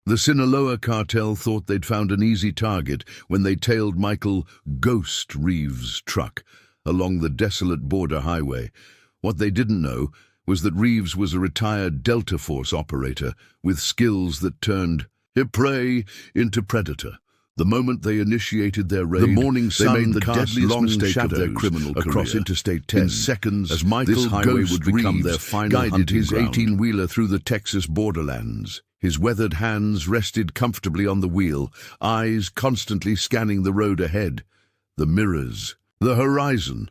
The Sinaloa cartel thought they'd found an easy target when they tailed Michael "Ghost" Reeves' truck along the desolate border highway. What they didn't know was that Reeves was a retired Delta Force operator with skills that turned prey into predator. The moment they initiated their raid, the morning sun made the deadliest mistake of their criminal across Interstate 10. In seconds, as Michael highway would become their final guided his 18-wheeler through the Texas borderlands. His weathered hands rested comfortably on the wheel, eyes constantly scanning the road ahead. The mirrors, the horizon.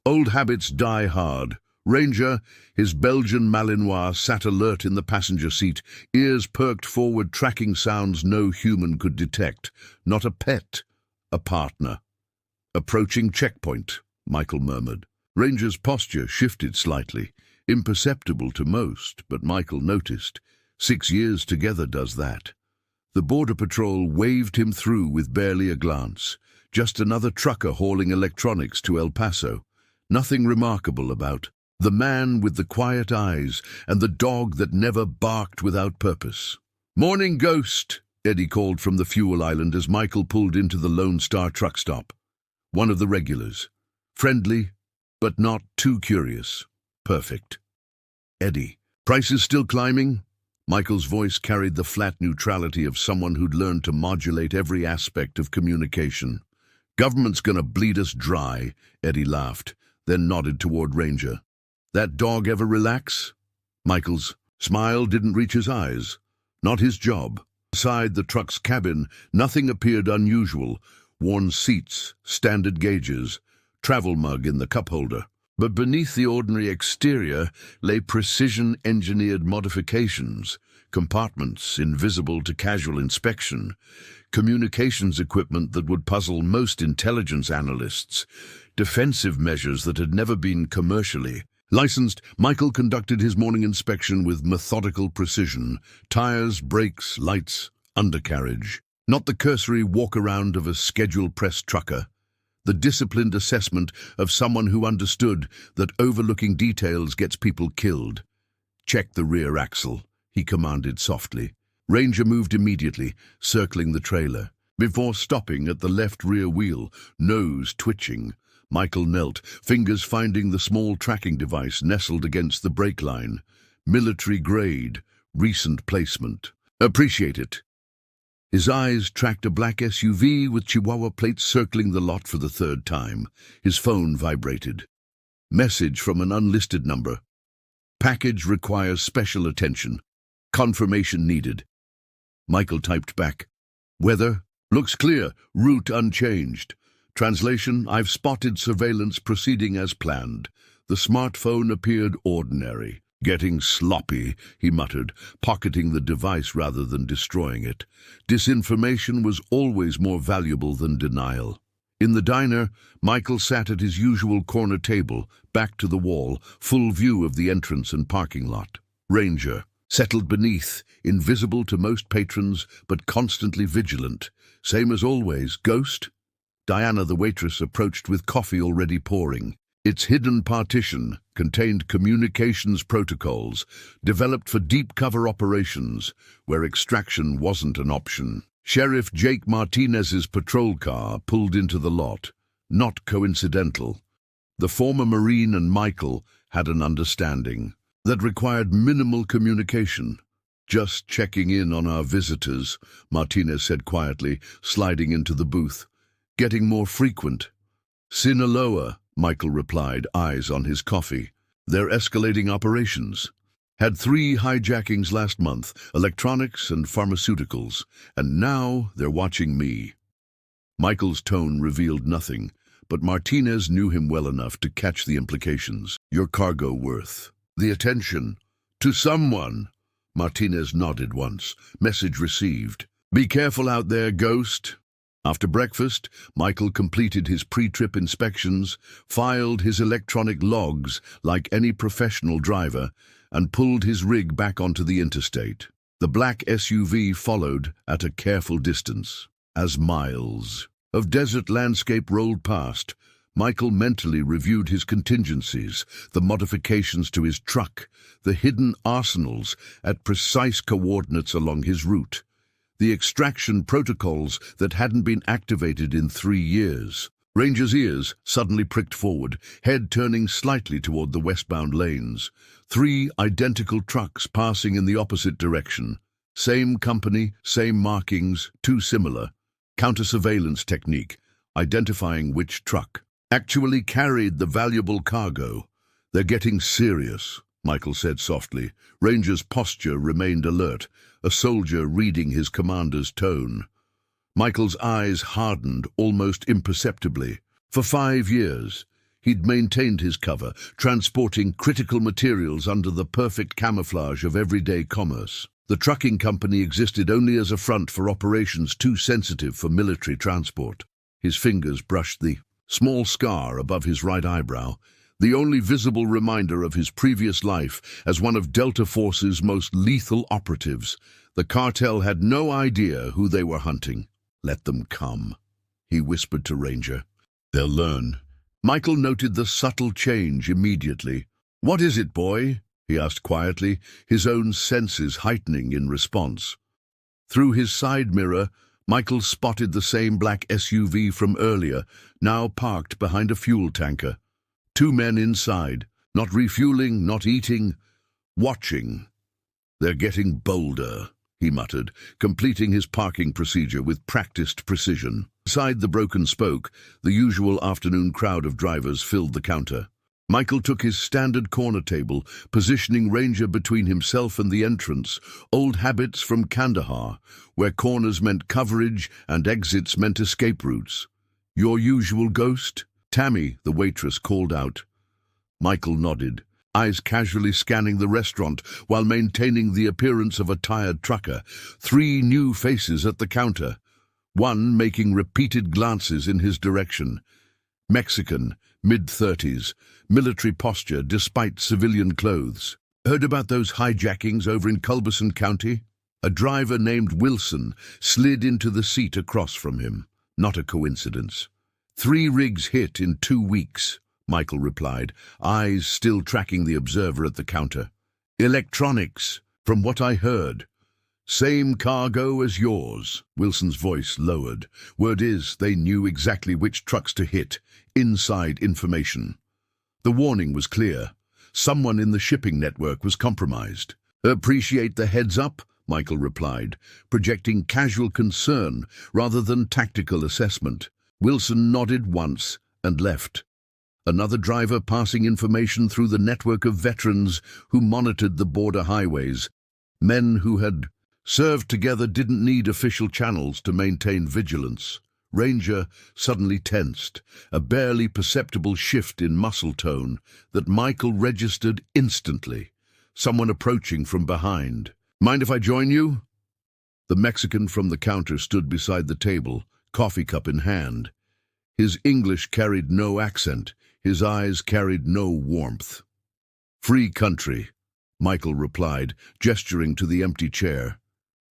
Old habits die hard. Ranger, his Belgian Malinois, sat alert in the passenger seat, ears perked forward, tracking sounds no human could detect. Not a pet, a partner. "Approaching checkpoint," Michael murmured. Ranger's posture shifted slightly, imperceptible to most, but Michael noticed. 6 years together does that. The Border Patrol waved him through with barely a glance. Just another trucker hauling electronics to El Paso. Nothing remarkable about the man with the quiet eyes and the dog that never barked without purpose. "Morning, Ghost," Eddie called from the fuel island as Michael pulled into the Lone Star truck stop. One of the regulars. Friendly, but not too curious. Perfect. "Eddie, prices still climbing?" Michael's voice carried the flat neutrality of someone who'd learned to modulate every aspect of communication. "Government's gonna bleed us dry," Eddie laughed, then nodded toward Ranger. "That dog ever relax?" Michael's smile didn't reach his eyes. Not his job. Inside the truck's cabin, nothing appeared unusual. Worn seats, standard gauges, travel mug in the cup holder. But beneath the ordinary exterior lay precision-engineered modifications, compartments invisible to casual inspection, communications equipment that would puzzle most intelligence analysts, defensive measures that had never been commercially licensed. Michael conducted his morning inspection with methodical precision. Tires, brakes, lights, undercarriage. Not the cursory walk-around of a schedule-pressed trucker. The disciplined assessment of someone who understood that overlooking details gets people killed. "Check the rear axle," he commanded softly. Ranger moved immediately, circling the trailer. Before stopping at the left rear wheel, nose twitching, Michael knelt, fingers finding the small tracking device nestled against the brake line. Military grade, recent placement. "Appreciate it." His eyes tracked a black SUV with Chihuahua plates circling the lot for the third time. His phone vibrated. Message from an unlisted number. "Package requires special attention. Confirmation needed." Michael typed back. "Weather? Looks clear. Route unchanged." Translation: "I've spotted surveillance proceeding as planned." The smartphone appeared ordinary. "Getting sloppy," he muttered, pocketing the device rather than destroying it. Disinformation was always more valuable than denial. In the diner, Michael sat at his usual corner table, back to the wall, full view of the entrance and parking lot. Ranger, settled beneath, invisible to most patrons, but constantly vigilant. "Same as always, Ghost?" Diana, the waitress, approached with coffee already pouring. Its hidden partition contained communications protocols developed for deep cover operations where extraction wasn't an option. Sheriff Jake Martinez's patrol car pulled into the lot. Not coincidental. The former Marine and Michael had an understanding that required minimal communication. "Just checking in on our visitors," Martinez said quietly, sliding into the booth. "Getting more frequent." "Sinaloa," Michael replied, eyes on his coffee. "They're escalating operations. Had 3 hijackings last month, electronics and pharmaceuticals, and now they're watching me." Michael's tone revealed nothing, but Martinez knew him well enough to catch the implications. "Your cargo worth the attention to someone." Martinez nodded once. Message received. "Be careful out there, Ghost." After breakfast, Michael completed his pre-trip inspections, filed his electronic logs like any professional driver, and pulled his rig back onto the interstate. The black SUV followed at a careful distance. As miles of desert landscape rolled past, Michael mentally reviewed his contingencies, the modifications to his truck, the hidden arsenals at precise coordinates along his route. the extraction protocols that hadn't been activated in 3 years. Ranger's ears suddenly pricked forward, head turning slightly toward the westbound lanes. 3 identical trucks passing in the opposite direction. Same company, same markings, too similar. Counter-surveillance technique, identifying which truck actually carried the valuable cargo. "They're getting serious," Michael said softly. Ranger's posture remained alert, a soldier reading his commander's tone. Michael's eyes hardened almost imperceptibly. For 5 years, he'd maintained his cover, transporting critical materials under the perfect camouflage of everyday commerce. The trucking company existed only as a front for operations too sensitive for military transport. His fingers brushed the small scar above his right eyebrow, the only visible reminder of his previous life as one of Delta Force's most lethal operatives. The cartel had no idea who they were hunting. "Let them come," he whispered to Ranger. "They'll learn." Michael noted the subtle change immediately. "What is it, boy?" he asked quietly, his own senses heightening in response. Through his side mirror, Michael spotted the same black SUV from earlier, now parked behind a fuel tanker. 2 men inside, not refueling, not eating, watching. "They're getting bolder," he muttered, completing his parking procedure with practiced precision. Beside the broken spoke, the usual afternoon crowd of drivers filled the counter. Michael took his standard corner table, positioning Ranger between himself and the entrance, old habits from Kandahar, where corners meant coverage and exits meant escape routes. "Your usual ghost?" Tammy, the waitress, called out. Michael nodded, eyes casually scanning the restaurant while maintaining the appearance of a tired trucker. 3 new faces at the counter, one making repeated glances in his direction. Mexican, mid-30s, military posture despite civilian clothes. "Heard about those hijackings over in Culberson County?" A driver named Wilson slid into the seat across from him. Not a coincidence. 3 rigs hit in 2 weeks, Michael replied, eyes still tracking the observer at the counter. "Electronics, from what I heard. Same cargo as yours." Wilson's voice lowered. "Word is, they knew exactly which trucks to hit. Inside information." The warning was clear. Someone in the shipping network was compromised. "Appreciate the heads up," Michael replied, projecting casual concern rather than tactical assessment. Wilson nodded once and left. Another driver passing information through the network of veterans who monitored the border highways. Men who had served together didn't need official channels to maintain vigilance. Ranger suddenly tensed, a barely perceptible shift in muscle tone that Michael registered instantly. Someone approaching from behind. "Mind if I join you?" The Mexican from the counter stood beside the table, coffee cup in hand. His English carried no accent, his eyes carried no warmth. "Free country," Michael replied, gesturing to the empty chair.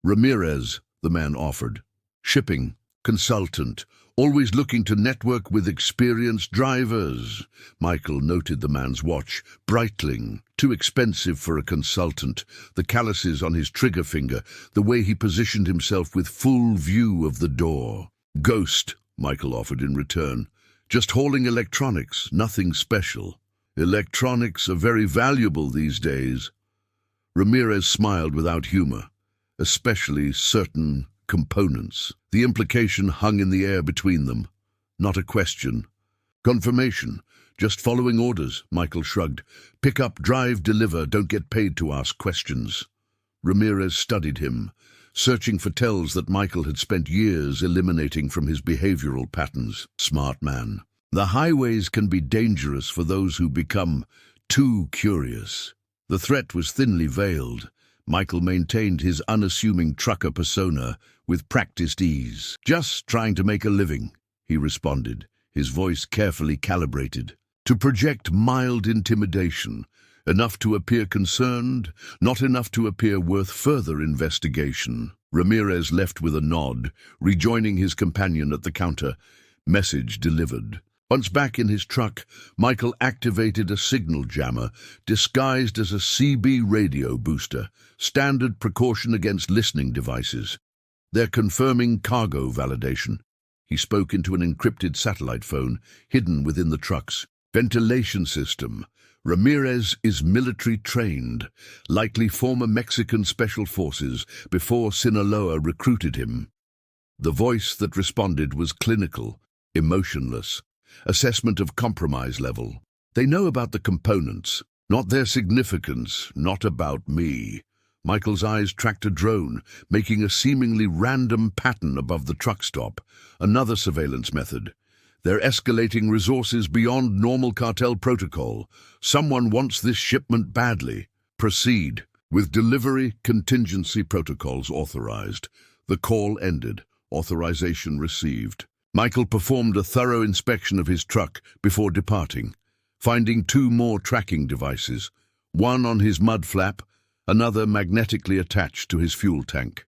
"Ramirez," the man offered. "Shipping, consultant, always looking to network with experienced drivers." Michael noted the man's watch, Breitling, too expensive for a consultant, the calluses on his trigger finger, the way he positioned himself with full view of the door. "Ghost," Michael offered in return. "Just hauling electronics, nothing special." "Electronics are very valuable these days." Ramirez smiled without humor, especially certain components. The implication hung in the air between them. Not a question. "Confirmation. Just following orders," Michael shrugged. "Pick up, drive, deliver, don't get paid to ask questions." Ramirez studied him, searching for tells that Michael had spent years eliminating from his behavioral patterns. Smart man. The highways can be dangerous for those who become too curious. The threat was thinly veiled. Michael maintained his unassuming trucker persona with practiced ease. "Just trying to make a living," he responded, his voice carefully calibrated. To project mild intimidation, enough to appear concerned, not enough to appear worth further investigation. Ramirez left with a nod, rejoining his companion at the counter. Message delivered. Once back in his truck, Michael activated a signal jammer, disguised as a CB radio booster, standard precaution against listening devices. They're confirming cargo validation. He spoke into an encrypted satellite phone hidden within the truck's ventilation system. Ramirez is military trained, likely former Mexican special forces before Sinaloa recruited him. The voice that responded was clinical, emotionless. Assessment of compromise level. They know about the components, not their significance, not about me. Michael's eyes tracked a drone, making a seemingly random pattern above the truck stop. Another surveillance method. They're escalating resources beyond normal cartel protocol. Someone wants this shipment badly. Proceed. With delivery contingency protocols authorized. The call ended. Authorization received. Michael performed a thorough inspection of his truck before departing, finding 2 more tracking devices, one on his mud flap, another magnetically attached to his fuel tank.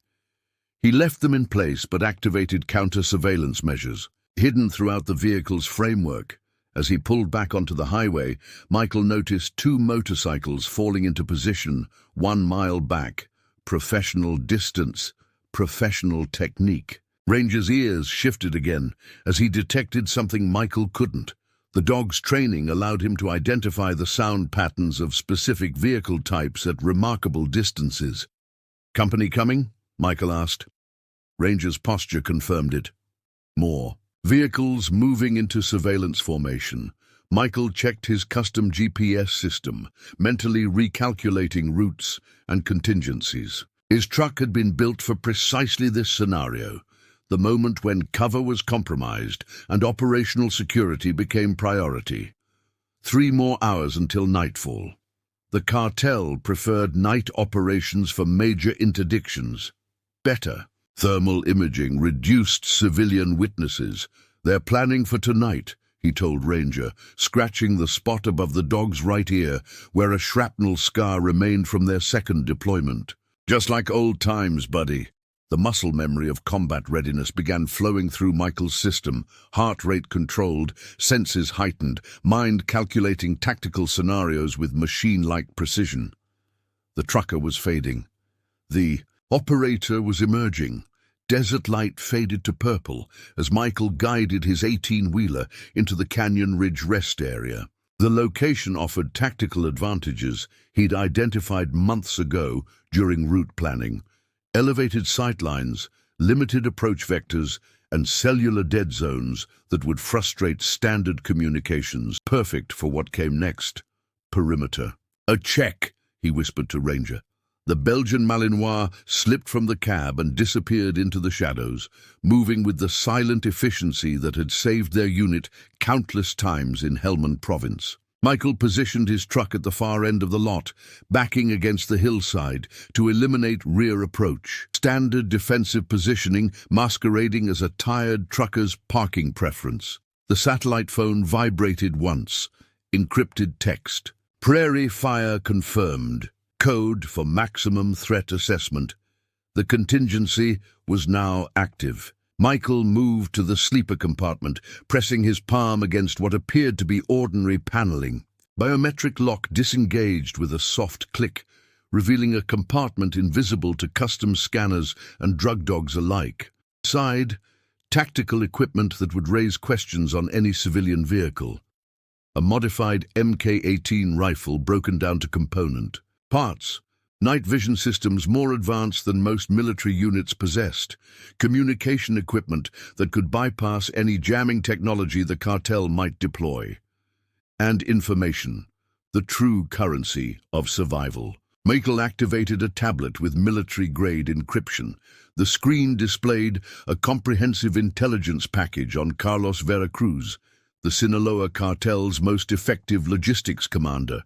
He left them in place but activated counter-surveillance measures, hidden throughout the vehicle's framework. As he pulled back onto the highway, Michael noticed 2 motorcycles falling into position 1 mile back. Professional distance, professional technique. Ranger's ears shifted again as he detected something Michael couldn't. The dog's training allowed him to identify the sound patterns of specific vehicle types at remarkable distances. "Company coming?" Michael asked. Ranger's posture confirmed it. More. Vehicles moving into surveillance formation. Michael checked his custom GPS system, mentally recalculating routes and contingencies. His truck had been built for precisely this scenario, the moment when cover was compromised and operational security became priority. 3 more hours until nightfall. The cartel preferred night operations for major interdictions. Better. Thermal imaging reduced civilian witnesses. "They're planning for tonight," he told Ranger, scratching the spot above the dog's right ear where a shrapnel scar remained from their second deployment. "Just like old times, buddy." The muscle memory of combat readiness began flowing through Michael's system, heart rate controlled, senses heightened, mind calculating tactical scenarios with machine-like precision. The trucker was fading. The operator was emerging. Desert light faded to purple as Michael guided his 18-wheeler into the Canyon Ridge rest area. The location offered tactical advantages he'd identified months ago during route planning. Elevated sightlines, limited approach vectors, and cellular dead zones that would frustrate standard communications, perfect for what came next. Perimeter. "A check," he whispered to Ranger. The Belgian Malinois slipped from the cab and disappeared into the shadows, moving with the silent efficiency that had saved their unit countless times in Helmand Province. Michael positioned his truck at the far end of the lot, backing against the hillside to eliminate rear approach. Standard defensive positioning masquerading as a tired trucker's parking preference. The satellite phone vibrated once. Encrypted text. "Prairie fire confirmed. Code for maximum threat assessment." The contingency was now active. Michael moved to the sleeper compartment, pressing his palm against what appeared to be ordinary paneling. Biometric lock disengaged with a soft click, revealing a compartment invisible to custom scanners and drug dogs alike. Inside, tactical equipment that would raise questions on any civilian vehicle. A modified Mk-18 rifle broken down to component parts. Night vision systems more advanced than most military units possessed. Communication equipment that could bypass any jamming technology the cartel might deploy. And information, the true currency of survival. Michael activated a tablet with military-grade encryption. The screen displayed a comprehensive intelligence package on Carlos Veracruz, the Sinaloa cartel's most effective logistics commander.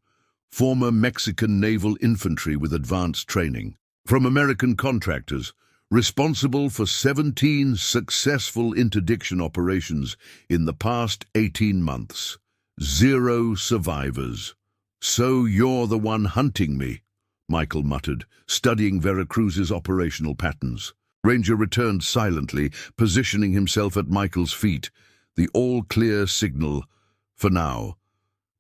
Former Mexican naval infantry with advanced training. From American contractors, responsible for 17 successful interdiction operations in the past 18 months. 0 survivors. "So you're the one hunting me," Michael muttered, studying Veracruz's operational patterns. Ranger returned silently, positioning himself at Michael's feet. The all-clear signal, for now.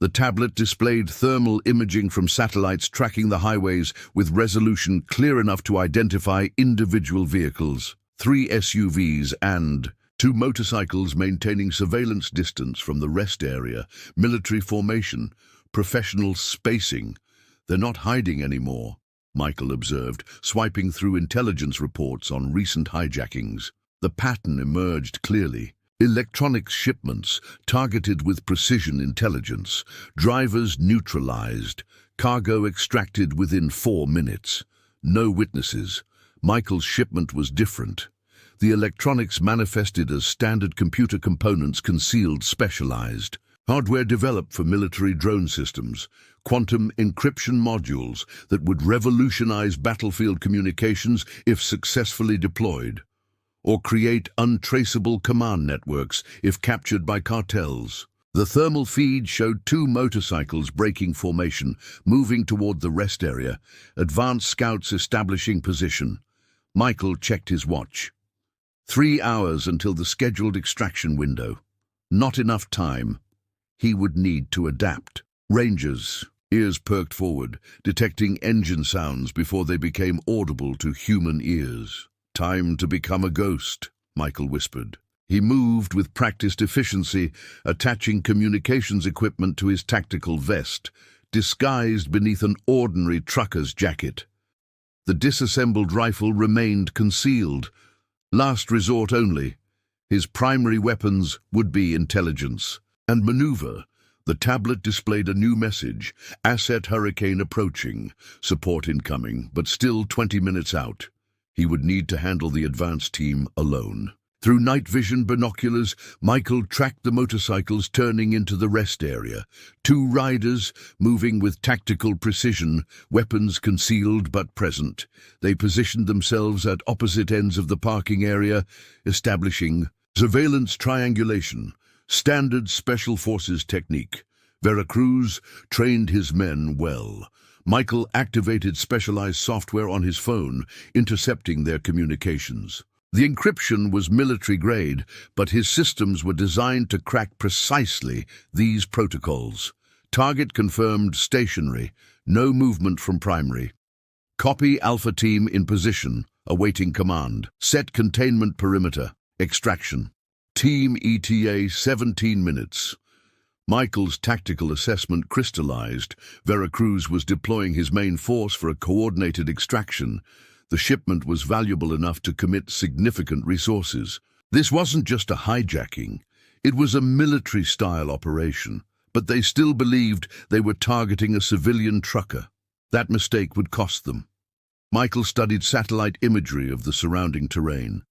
The tablet displayed thermal imaging from satellites tracking the highways with resolution clear enough to identify individual vehicles. 3 SUVs and 2 motorcycles maintaining surveillance distance from the rest area, military formation, professional spacing. They're not hiding anymore, Michael observed, swiping through intelligence reports on recent hijackings. The pattern emerged clearly. Electronics shipments targeted with precision intelligence, drivers neutralized, cargo extracted within 4 minutes. No witnesses. Michael's shipment was different. The electronics manifested as standard computer components, concealed, specialized. Hardware developed for military drone systems, quantum encryption modules that would revolutionize battlefield communications if successfully deployed, or create untraceable command networks if captured by cartels. The thermal feed showed 2 motorcycles breaking formation, moving toward the rest area, advanced scouts establishing position. Michael checked his watch. 3 hours until the scheduled extraction window. Not enough time. He would need to adapt. Rangers, ears perked forward, detecting engine sounds before they became audible to human ears. "Time to become a ghost," Michael whispered. He moved with practiced efficiency, attaching communications equipment to his tactical vest, disguised beneath an ordinary trucker's jacket. The disassembled rifle remained concealed. Last resort only. His primary weapons would be intelligence and maneuver. The tablet displayed a new message: Asset Hurricane approaching, support incoming, but still 20 minutes out. He would need to handle the advance team alone. Through night vision binoculars, Michael tracked the motorcycles turning into the rest area. 2 riders, moving with tactical precision, weapons concealed but present. They positioned themselves at opposite ends of the parking area, establishing surveillance triangulation, standard special forces technique. Veracruz trained his men well. Michael activated specialized software on his phone, intercepting their communications. The encryption was military-grade, but his systems were designed to crack precisely these protocols. Target confirmed stationary, no movement from primary. Copy Alpha Team in position, awaiting command. Set containment perimeter. Extraction. Team ETA 17 minutes. Michael's tactical assessment crystallized. Veracruz was deploying his main force for a coordinated extraction. The shipment was valuable enough to commit significant resources. This wasn't just a hijacking. It was a military-style operation, but they still believed they were targeting a civilian trucker. That mistake would cost them. Michael studied satellite imagery of the surrounding terrain.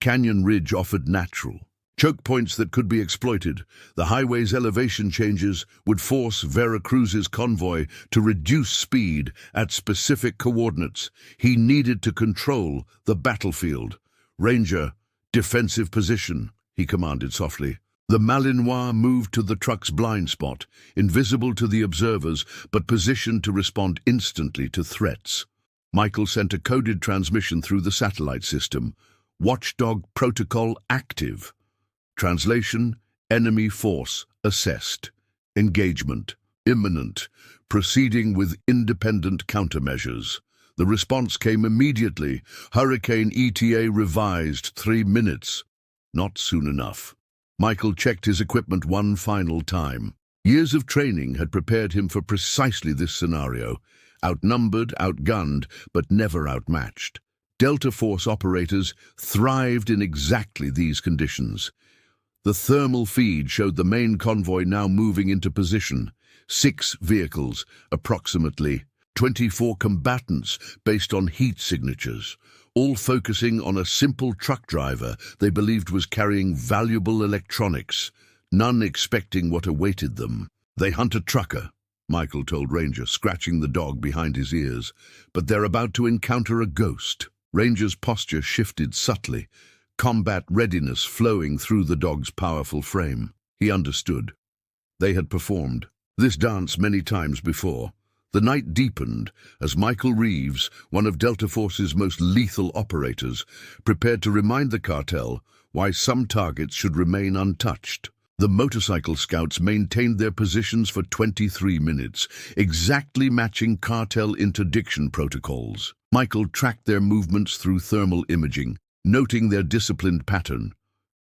Canyon Ridge offered natural choke points that could be exploited. The highway's elevation changes would force Veracruz's convoy to reduce speed at specific coordinates. He needed to control the battlefield. "Ranger, defensive position," he commanded softly. The Malinois moved to the truck's blind spot, invisible to the observers, but positioned to respond instantly to threats. Michael sent a coded transmission through the satellite system. Watchdog protocol active. Translation: enemy force assessed. Engagement imminent. Proceeding with independent countermeasures. The response came immediately. Hurricane ETA revised 3 minutes. Not soon enough. Michael checked his equipment one final time. Years of training had prepared him for precisely this scenario. Outnumbered, outgunned, but never outmatched. Delta Force operators thrived in exactly these conditions. The thermal feed showed the main convoy now moving into position. 6 vehicles, approximately 24 combatants based on heat signatures, all focusing on a simple truck driver they believed was carrying valuable electronics, none expecting what awaited them. "They hunt a trucker," Michael told Ranger, scratching the dog behind his ears, "but they're about to encounter a ghost." Ranger's posture shifted subtly, combat readiness flowing through the dog's powerful frame. He understood. They had performed this dance many times before. The night deepened as Michael Reeves, one of Delta Force's most lethal operators, prepared to remind the cartel why some targets should remain untouched. The motorcycle scouts maintained their positions for 23 minutes, exactly matching cartel interdiction protocols. Michael tracked their movements through thermal imaging. noting their disciplined pattern.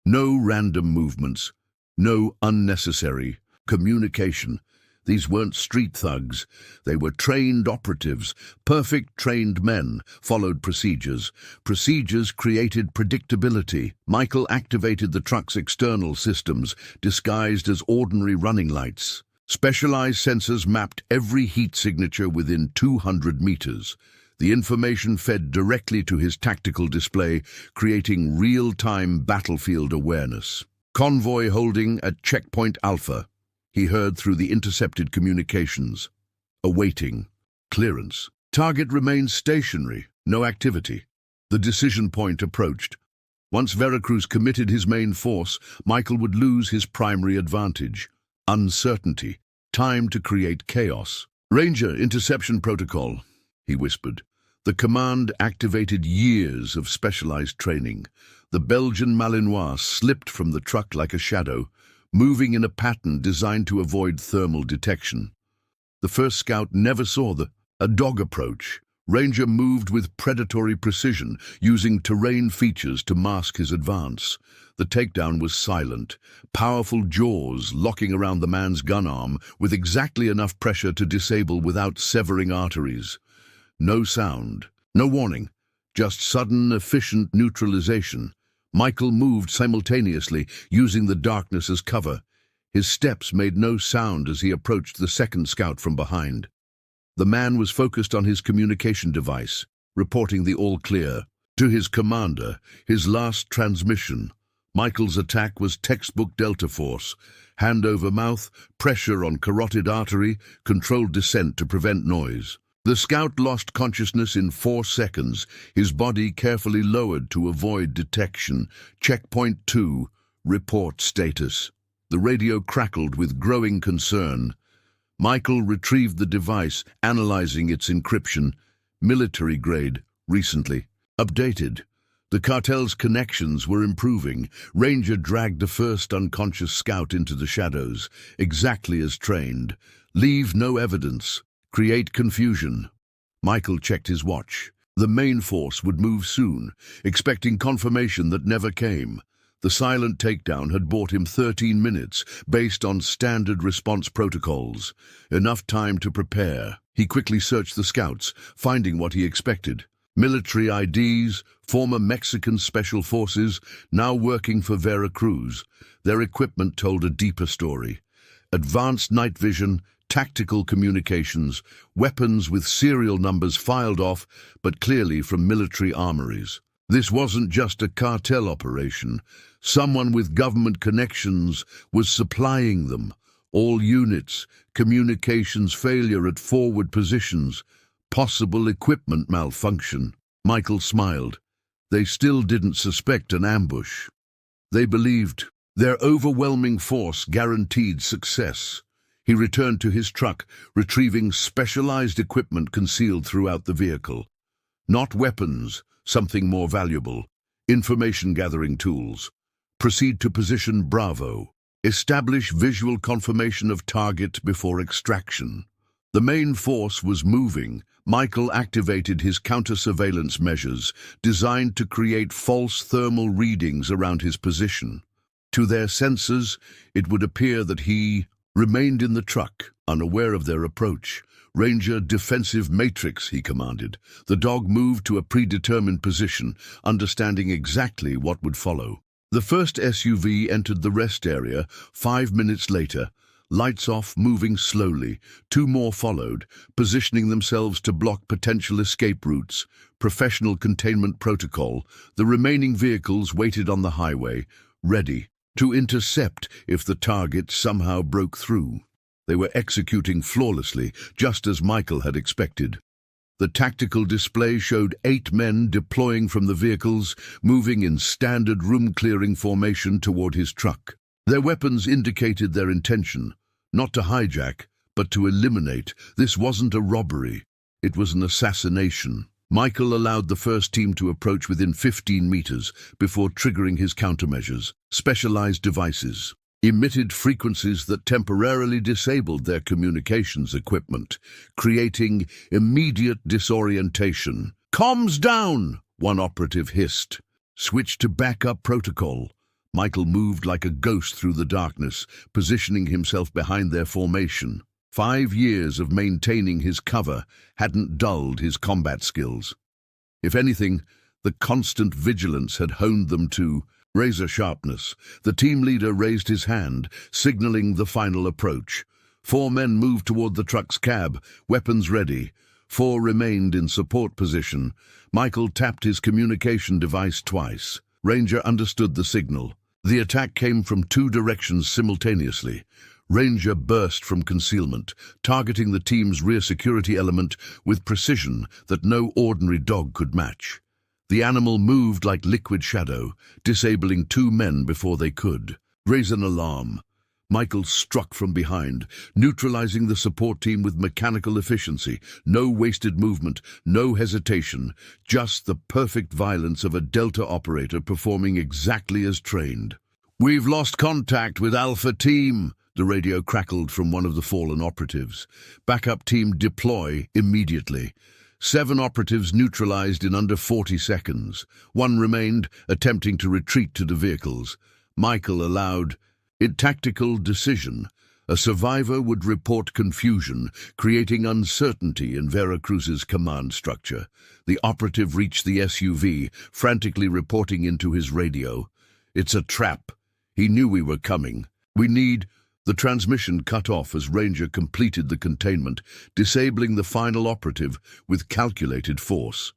No random movements, no unnecessary communication. These weren't street thugs. They were trained operatives. Perfect trained men followed procedures. Procedures created predictability. Michael activated the truck's external systems, disguised as ordinary running lights. Specialized sensors mapped every heat signature within 200 meters. The information fed directly to his tactical display, creating real-time battlefield awareness. Convoy holding at Checkpoint Alpha. He heard through the intercepted communications. Awaiting. Clearance. Target remained stationary. No activity. The decision point approached. Once Veracruz committed his main force, Michael would lose his primary advantage. Uncertainty. Time to create chaos. Ranger interception protocol, he whispered. The command activated years of specialized training. The Belgian Malinois slipped from the truck like a shadow, moving in a pattern designed to avoid thermal detection. The first scout never saw a dog approach. Ranger moved with predatory precision, using terrain features to mask his advance. The takedown was silent, powerful jaws locking around the man's gun arm with exactly enough pressure to disable without severing arteries. No sound, no warning, just sudden, efficient neutralization. Michael moved simultaneously, using the darkness as cover. His steps made no sound as he approached the second scout from behind. The man was focused on his communication device, reporting the all-clear. To his commander, his last transmission. Michael's attack was textbook Delta Force. Hand over mouth, pressure on carotid artery, controlled descent to prevent noise. The scout lost consciousness in 4 seconds, his body carefully lowered to avoid detection. Checkpoint 2, report status. The radio crackled with growing concern. Michael retrieved the device, analyzing its encryption. Military grade, recently. Updated. The cartel's connections were improving. Ranger dragged the first unconscious scout into the shadows, exactly as trained. Leave no evidence. Create confusion. Michael checked his watch. The main force would move soon, expecting confirmation that never came. The silent takedown had bought him 13 minutes, based on standard response protocols. Enough time to prepare. He quickly searched the scouts, finding what he expected. Military IDs, former Mexican special forces, now working for Veracruz. Their equipment told a deeper story. Advanced night vision, tactical communications, weapons with serial numbers filed off, but clearly from military armories. This wasn't just a cartel operation. Someone with government connections was supplying them. All units, communications failure at forward positions, possible equipment malfunction. Michael smiled. They still didn't suspect an ambush. They believed their overwhelming force guaranteed success. He returned to his truck, retrieving specialized equipment concealed throughout the vehicle. Not weapons, something more valuable. Information-gathering tools. Proceed to position Bravo. Establish visual confirmation of target before extraction. The main force was moving. Michael activated his counter-surveillance measures, designed to create false thermal readings around his position. To their sensors, it would appear that he remained in the truck, unaware of their approach. Ranger defensive matrix, he commanded. The dog moved to a predetermined position, understanding exactly what would follow. The first SUV entered the rest area. 5 minutes later, lights off, moving slowly. 2 more followed, positioning themselves to block potential escape routes. Professional containment protocol. The remaining vehicles waited on the highway, ready to intercept if the target somehow broke through. They were executing flawlessly, just as Michael had expected. The tactical display showed 8 men deploying from the vehicles, moving in standard room-clearing formation toward his truck. Their weapons indicated their intention, not to hijack, but to eliminate. This wasn't a robbery. It was an assassination. Michael allowed the first team to approach within 15 meters before triggering his countermeasures. Specialized devices emitted frequencies that temporarily disabled their communications equipment, creating immediate disorientation. "Comms down!" one operative hissed. Switch to backup protocol. Michael moved like a ghost through the darkness, positioning himself behind their formation. 5 years of maintaining his cover hadn't dulled his combat skills. If anything, the constant vigilance had honed them to razor sharpness. The team leader raised his hand, signaling the final approach. 4 men moved toward the truck's cab, weapons ready. 4 remained in support position. Michael tapped his communication device twice. Ranger understood the signal. The attack came from 2 directions simultaneously. Ranger burst from concealment, targeting the team's rear security element with precision that no ordinary dog could match. The animal moved like liquid shadow, disabling 2 men before they could. Raise an alarm. Michael struck from behind, neutralizing the support team with mechanical efficiency. No wasted movement, no hesitation, just the perfect violence of a Delta operator performing exactly as trained. "We've lost contact with Alpha Team," the radio crackled from one of the fallen operatives. "Backup team deploy immediately." 7 operatives neutralized in under 40 seconds. 1 remained, attempting to retreat to the vehicles. Michael allowed a tactical decision. A survivor would report confusion, creating uncertainty in Veracruz's command structure. The operative reached the SUV, frantically reporting into his radio. "It's a trap. He knew we were coming. We need—" The transmission cut off as Ranger completed the containment, disabling the final operative with calculated force.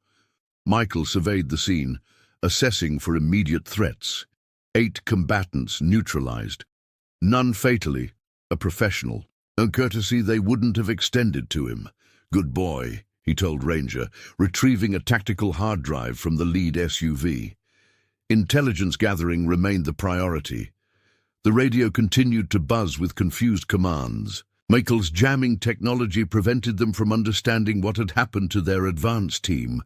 Michael surveyed the scene, assessing for immediate threats. 8 combatants neutralized. None fatally. A professional. A courtesy they wouldn't have extended to him. "Good boy," he told Ranger, retrieving a tactical hard drive from the lead SUV. Intelligence gathering remained the priority. The radio continued to buzz with confused commands. Michael's jamming technology prevented them from understanding what had happened to their advance team.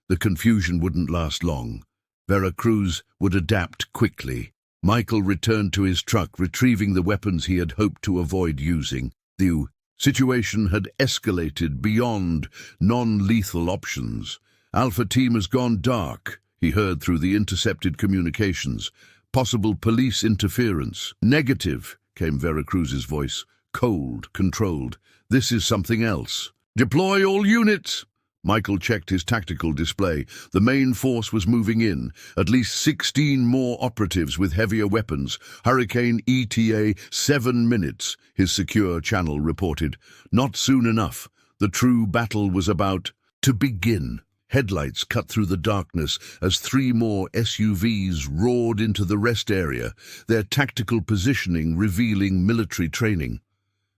The confusion wouldn't last long. Veracruz would adapt quickly. Michael returned to his truck, retrieving the weapons he had hoped to avoid using. The situation had escalated beyond non-lethal options. "Alpha Team has gone dark," he heard through the intercepted communications. "Possible police interference." "Negative," came Veracruz's voice, cold, controlled. "This is something else." "Deploy all units!" Michael checked his tactical display. The main force was moving in. At least 16 more operatives with heavier weapons. Hurricane ETA 7 minutes, his secure channel reported. Not soon enough. The true battle was about to begin. Headlights cut through the darkness as 3 more SUVs roared into the rest area, their tactical positioning revealing military training.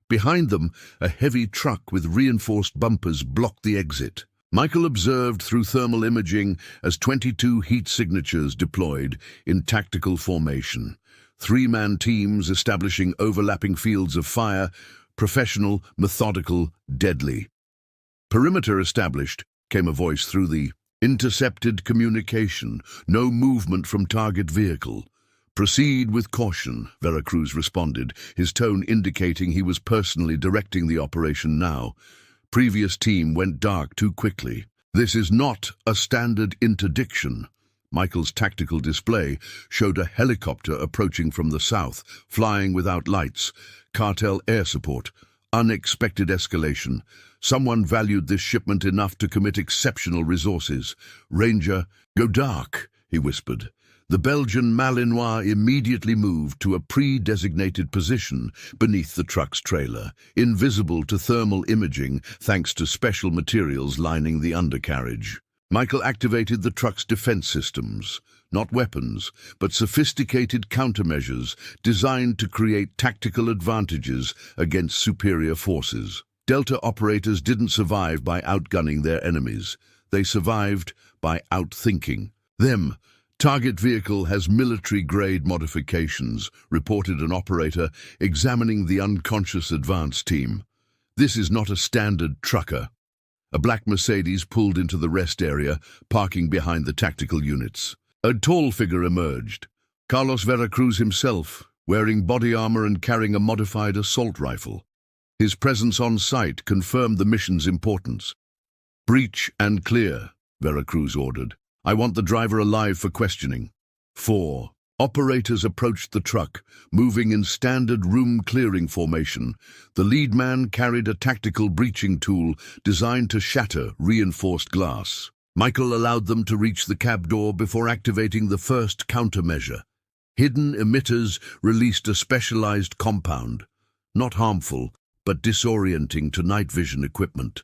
Behind them, a heavy truck with reinforced bumpers blocked the exit. Michael observed through thermal imaging as 22 heat signatures deployed in tactical formation. 3-man teams establishing overlapping fields of fire, professional, methodical, deadly. "Perimeter established," came a voice through the intercepted communication. "No movement from target vehicle." "Proceed with caution," Veracruz responded, his tone indicating he was personally directing the operation now. "Previous team went dark too quickly." "This is not a standard interdiction." Michael's tactical display showed a helicopter approaching from the south, flying without lights. Cartel air support. Unexpected escalation. Someone valued this shipment enough to commit exceptional resources. "Ranger, go dark," he whispered. The Belgian Malinois immediately moved to a pre-designated position beneath the truck's trailer, invisible to thermal imaging thanks to special materials lining the undercarriage. Michael activated the truck's defense systems, not weapons, but sophisticated countermeasures designed to create tactical advantages against superior forces. Delta operators didn't survive by outgunning their enemies. They survived by outthinking them. "Target vehicle has military-grade modifications," reported an operator examining the unconscious advance team. "This is not a standard trucker." A black Mercedes pulled into the rest area, parking behind the tactical units. A tall figure emerged. Carlos Veracruz himself, wearing body armor and carrying a modified assault rifle. His presence on site confirmed the mission's importance. "Breach and clear," Veracruz ordered. I want the driver alive for questioning. 4. Operators approached the truck, moving in standard room-clearing formation. The lead man carried a tactical breaching tool designed to shatter reinforced glass. Michael allowed them to reach the cab door before activating the first countermeasure. Hidden emitters released a specialized compound, not harmful, but disorienting to night vision equipment.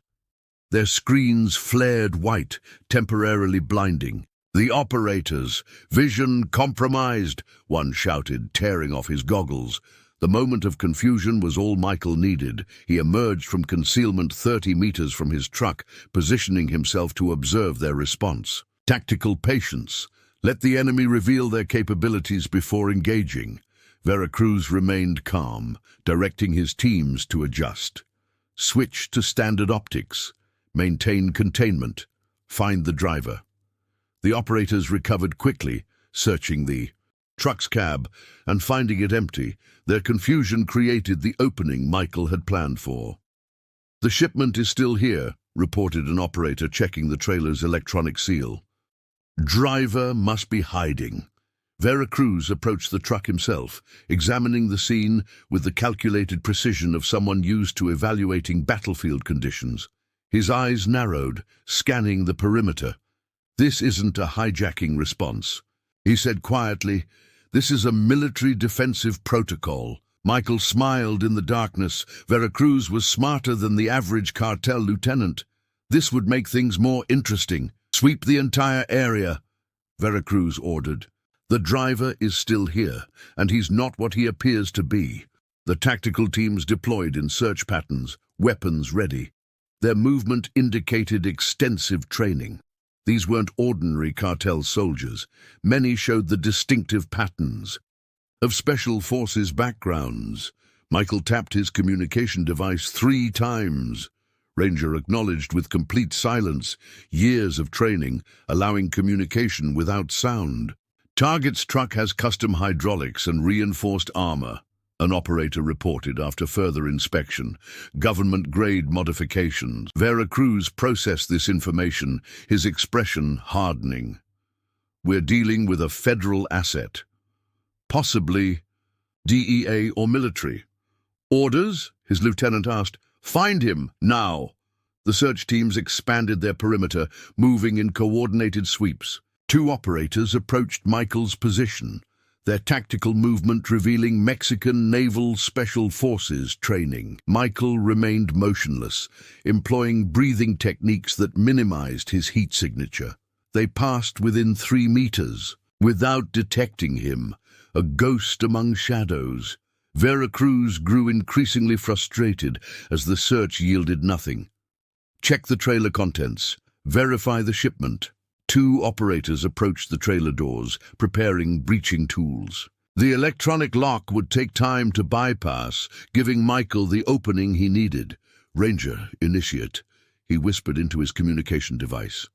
Their screens flared white, temporarily blinding. The operators, vision compromised, one shouted, tearing off his goggles. The moment of confusion was all Michael needed. He emerged from concealment 30 meters from his truck, positioning himself to observe their response. Tactical patience. Let the enemy reveal their capabilities before engaging. Veracruz remained calm, directing his teams to adjust. Switch to standard optics. Maintain containment. Find the driver. The operators recovered quickly, searching the truck's cab and finding it empty. Their confusion created the opening Michael had planned for. The shipment is still here, reported an operator checking the trailer's electronic seal. Driver must be hiding. Veracruz approached the truck himself, examining the scene with the calculated precision of someone used to evaluating battlefield conditions. His eyes narrowed, scanning the perimeter. This isn't a hijacking response, he said quietly. This is a military defensive protocol. Michael smiled in the darkness. Veracruz was smarter than the average cartel lieutenant. This would make things more interesting. Sweep the entire area, Veracruz ordered. The driver is still here, and he's not what he appears to be. The tactical teams deployed in search patterns, weapons ready. Their movement indicated extensive training. These weren't ordinary cartel soldiers. Many showed the distinctive patterns of special forces backgrounds. Michael tapped his communication device 3 times. Ranger acknowledged with complete silence. Years of training, allowing communication without sound. Target's truck has custom hydraulics and reinforced armor, an operator reported after further inspection. Government-grade modifications. Veracruz processed this information, his expression hardening. We're dealing with a federal asset. Possibly DEA or military. Orders? His lieutenant asked. Find him, now. The search teams expanded their perimeter, moving in coordinated sweeps. 2 operators approached Michael's position, their tactical movement revealing Mexican Naval Special Forces training. Michael remained motionless, employing breathing techniques that minimized his heat signature. They passed within 3 meters, without detecting him, a ghost among shadows. Veracruz grew increasingly frustrated as the search yielded nothing. Check the trailer contents. Verify the shipment. 2 operators approached the trailer doors, preparing breaching tools. The electronic lock would take time to bypass, giving Michael the opening he needed. Ranger, initiate, he whispered into his communication device.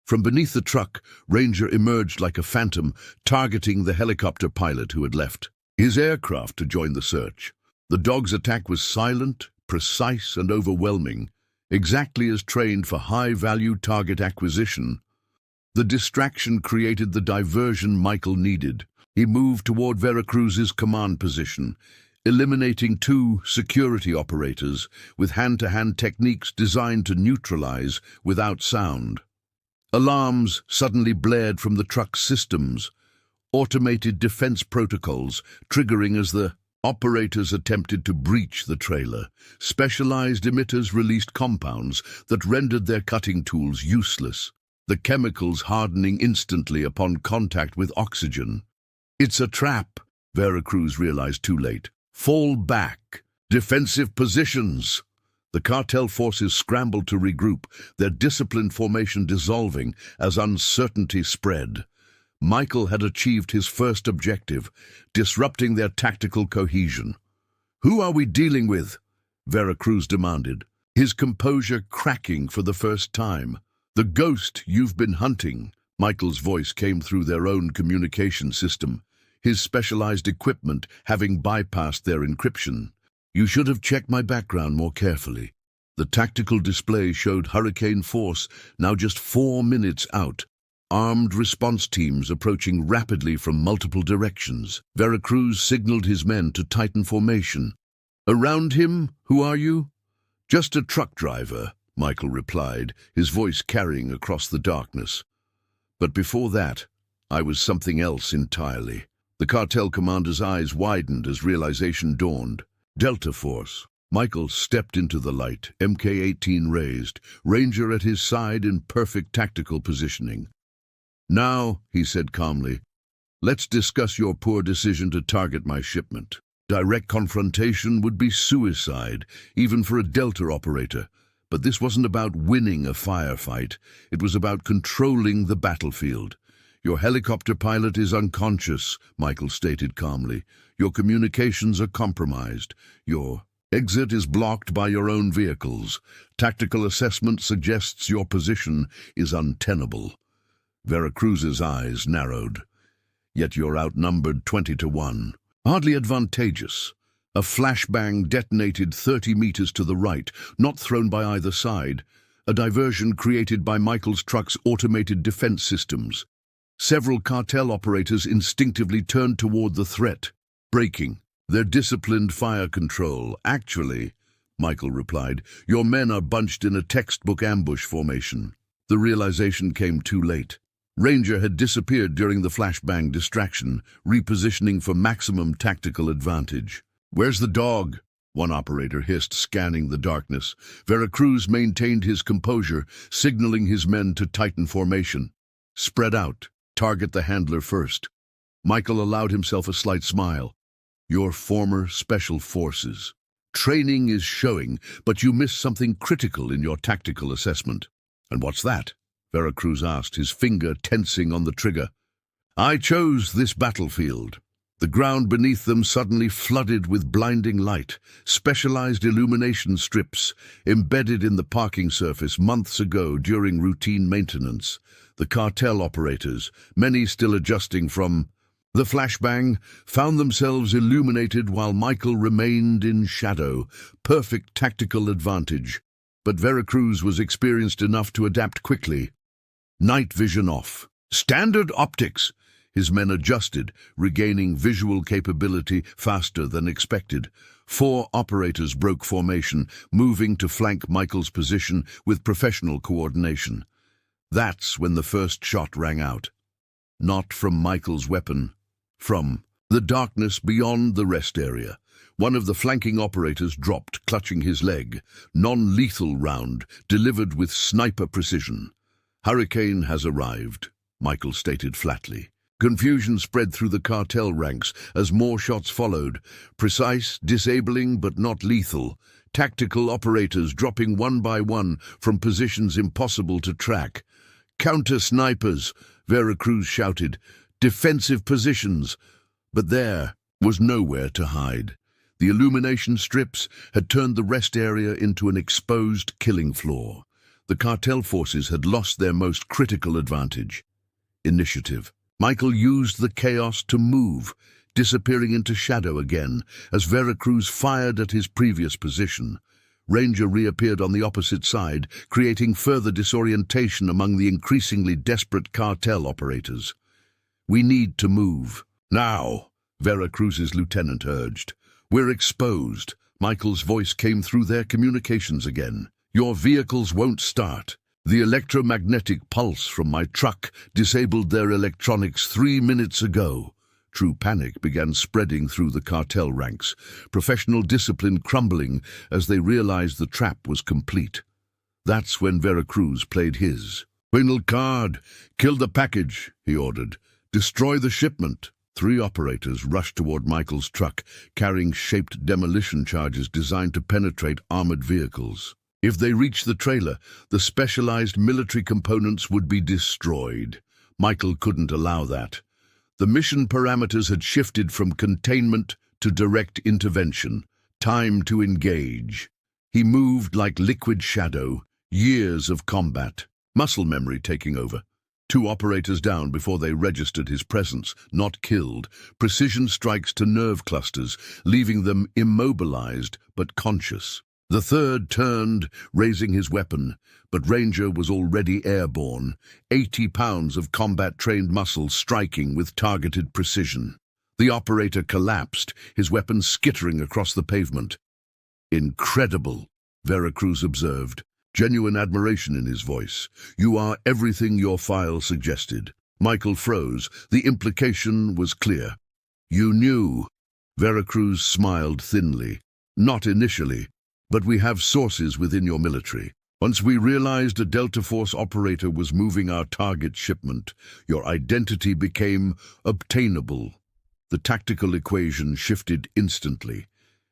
From beneath the truck, Ranger emerged like a phantom, targeting the helicopter pilot who had left his aircraft to join the search. The dog's attack was silent, precise, and overwhelming, exactly as trained for high-value target acquisition. The distraction created the diversion Michael needed. He moved toward Veracruz's command position, eliminating 2 security operators with hand-to-hand techniques designed to neutralize without sound. Alarms suddenly blared from the truck's systems, automated defense protocols triggering as the operators attempted to breach the trailer. Specialized emitters released compounds that rendered their cutting tools useless, the chemicals hardening instantly upon contact with oxygen. It's a trap, Veracruz realized too late. Fall back. Defensive positions. The cartel forces scrambled to regroup, their disciplined formation dissolving as uncertainty spread. Michael had achieved his first objective, disrupting their tactical cohesion. Who are we dealing with? Veracruz demanded, his composure cracking for the first time. The ghost you've been hunting. Michael's voice came through their own communication system, his specialized equipment having bypassed their encryption. You should have checked my background more carefully. The tactical display showed hurricane force, now just 4 minutes out. armed response teams approaching rapidly from multiple directions. Veracruz signaled his men to tighten formation. "Around him, who are you?" "Just a truck driver," Michael replied, his voice carrying across the darkness. "But before that, I was something else entirely." The cartel commander's eyes widened as realization dawned. Delta Force. Michael stepped into the light, MK-18 raised, Ranger at his side in perfect tactical positioning. "Now," he said calmly, "let's discuss your poor decision to target my shipment. Direct confrontation would be suicide, even for a Delta operator. But this wasn't about winning a firefight. It was about controlling the battlefield. Your helicopter pilot is unconscious," Michael stated calmly. "Your communications are compromised. Your exit is blocked by your own vehicles. Tactical assessment suggests your position is untenable." Veracruz's eyes narrowed. "Yet you're outnumbered 20-1. Hardly advantageous." A flashbang detonated 30 meters to the right, not thrown by either side, a diversion created by Michael's truck's automated defense systems. Several cartel operators instinctively turned toward the threat, braking. "Their disciplined fire control. Actually," Michael replied, "your men are bunched in a textbook ambush formation." The realization came too late. Ranger had disappeared during the flashbang distraction, repositioning for maximum tactical advantage. "Where's the dog?" one operator hissed, scanning the darkness. Veracruz maintained his composure, signaling his men to tighten formation. "Spread out. Target the handler first." Michael allowed himself a slight smile. "Your former special forces. Training is showing, but you missed something critical in your tactical assessment." "And what's that?" Veracruz asked, his finger tensing on the trigger. "I chose this battlefield." The ground beneath them suddenly flooded with blinding light, specialized illumination strips embedded in the parking surface months ago during routine maintenance. The cartel operators, many still adjusting from the flashbang, found themselves illuminated while Michael remained in shadow, perfect tactical advantage. But Veracruz was experienced enough to adapt quickly. Night vision off. Standard optics. His men adjusted, regaining visual capability faster than expected. 4 operators broke formation, moving to flank Michael's position with professional coordination. That's when the first shot rang out. Not from Michael's weapon, from the darkness beyond the rest area. One of the flanking operators dropped, clutching his leg. Non-lethal round, delivered with sniper precision. "Hurricane has arrived," Michael stated flatly. Confusion spread through the cartel ranks as more shots followed. Precise, disabling, but not lethal. Tactical operators dropping one by one from positions impossible to track. "Counter-snipers," Veracruz shouted. "Defensive positions." But there was nowhere to hide. The illumination strips had turned the rest area into an exposed killing floor. The cartel forces had lost their most critical advantage: initiative. Michael used the chaos to move, disappearing into shadow again as Veracruz fired at his previous position. Ranger reappeared on the opposite side, creating further disorientation among the increasingly desperate cartel operators. "We need to move. Now," Veracruz's lieutenant urged. "We're exposed." Michael's voice came through their communications again. "Your vehicles won't start. The electromagnetic pulse from my truck disabled their electronics 3 minutes ago." True panic began spreading through the cartel ranks, professional discipline crumbling as they realized the trap was complete. That's when Veracruz played his final card. "Kill the package," he ordered. "Destroy the shipment." 3 operators rushed toward Michael's truck, carrying shaped demolition charges designed to penetrate armored vehicles. If they reached the trailer, the specialized military components would be destroyed. Michael couldn't allow that. The mission parameters had shifted from containment to direct intervention. Time to engage. He moved like liquid shadow, years of combat, muscle memory taking over. 2 operators down before they registered his presence, not killed. Precision strikes to nerve clusters, leaving them immobilized but conscious. The third turned, raising his weapon, but Ranger was already airborne, 80 pounds of combat-trained muscle striking with targeted precision. The operator collapsed, his weapon skittering across the pavement. "Incredible," Veracruz observed, genuine admiration in his voice. "You are everything your file suggested." Michael froze. The implication was clear. "You knew." Veracruz smiled thinly. "Not initially, but we have sources within your military. Once we realized a Delta Force operator was moving our target shipment, your identity became obtainable." The tactical equation shifted instantly.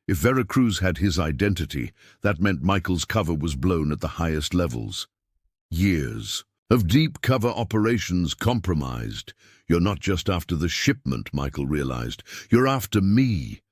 If Veracruz had his identity, that meant Michael's cover was blown at the highest levels. Years of deep cover operations compromised. "You're not just after the shipment," Michael realized. "You're after me."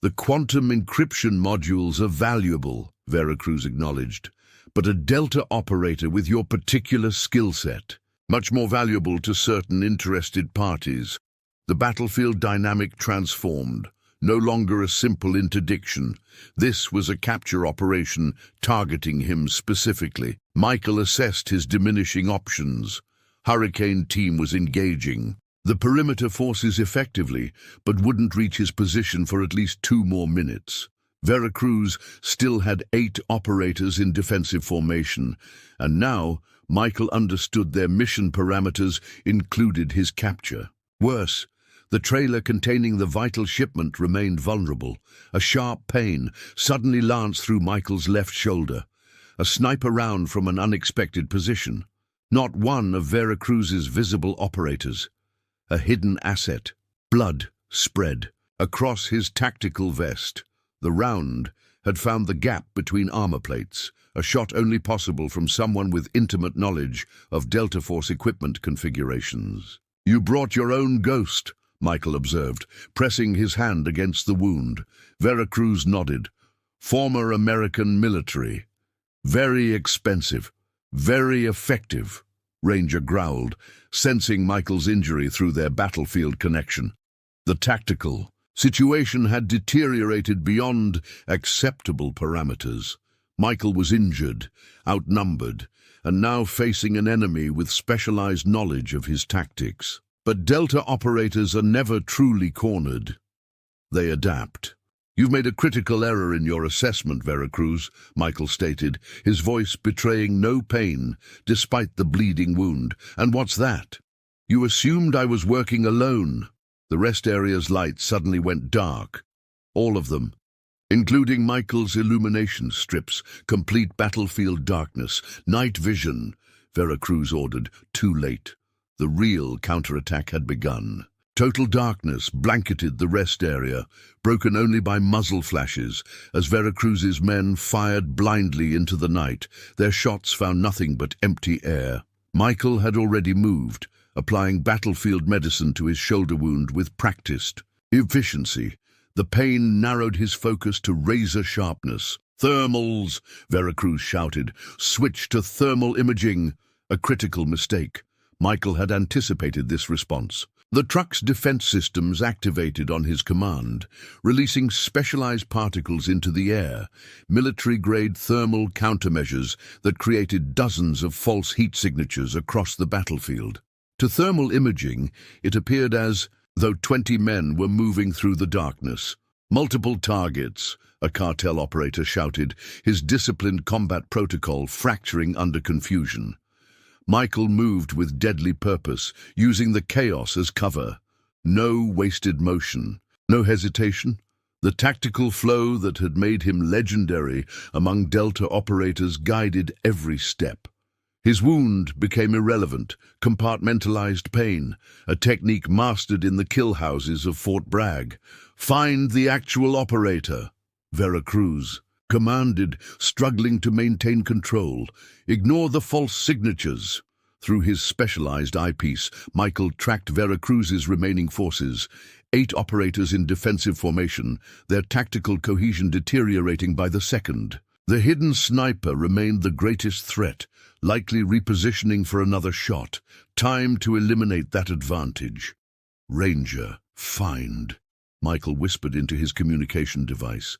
"The quantum encryption modules are valuable," Veracruz acknowledged, "but a Delta operator with your particular skill set, much more valuable to certain interested parties." The battlefield dynamic transformed, no longer a simple interdiction. This was a capture operation targeting him specifically. Michael assessed his diminishing options. Hurricane team was engaging the perimeter forces effectively, but wouldn't reach his position for at least 2 more minutes. Veracruz still had 8 operators in defensive formation, and now Michael understood their mission parameters included his capture. Worse, the trailer containing the vital shipment remained vulnerable. A sharp pain suddenly lanced through Michael's left shoulder. A sniper round from an unexpected position. Not one of Veracruz's visible operators. A hidden asset. Blood spread across his tactical vest. The round had found the gap between armor plates, a shot only possible from someone with intimate knowledge of Delta Force equipment configurations. "You brought your own ghost," Michael observed, pressing his hand against the wound. Veracruz nodded. "Former American military. Very expensive. Very effective," Ranger growled, sensing Michael's injury through their battlefield connection. The tactical situation had deteriorated beyond acceptable parameters. Michael was injured, outnumbered, and now facing an enemy with specialized knowledge of his tactics. But Delta operators are never truly cornered. They adapt. "You've made a critical error in your assessment, Veracruz," Michael stated, his voice betraying no pain, despite the bleeding wound. "And what's that?" "You assumed I was working alone." The rest area's lights suddenly went dark. All of them, including Michael's illumination strips, complete battlefield darkness, night vision, Veracruz ordered. Too late. The real counterattack had begun. Total darkness blanketed the rest area, broken only by muzzle flashes, as Veracruz's men fired blindly into the night. Their shots found nothing but empty air. Michael had already moved, applying battlefield medicine to his shoulder wound with practiced efficiency. The pain narrowed his focus to razor sharpness. "Thermals!" Veracruz shouted. "Switch to thermal imaging!" A critical mistake. Michael had anticipated this response. The truck's defense systems activated on his command, releasing specialized particles into the air, military-grade thermal countermeasures that created dozens of false heat signatures across the battlefield. To thermal imaging, it appeared as though 20 men were moving through the darkness. "Multiple targets," a cartel operator shouted, his disciplined combat protocol fracturing under confusion. Michael moved with deadly purpose, using the chaos as cover. No wasted motion, no hesitation. The tactical flow that had made him legendary among Delta operators guided every step. His wound became irrelevant, compartmentalized pain, a technique mastered in the kill houses of Fort Bragg. "Find the actual operator," Veracruz commanded, struggling to maintain control. "Ignore the false signatures." Through his specialized eyepiece, Michael tracked Veracruz's remaining forces, 8 operators in defensive formation, their tactical cohesion deteriorating by the second. The hidden sniper remained the greatest threat, likely repositioning for another shot. Time to eliminate that advantage. "Ranger, find," Michael whispered into his communication device.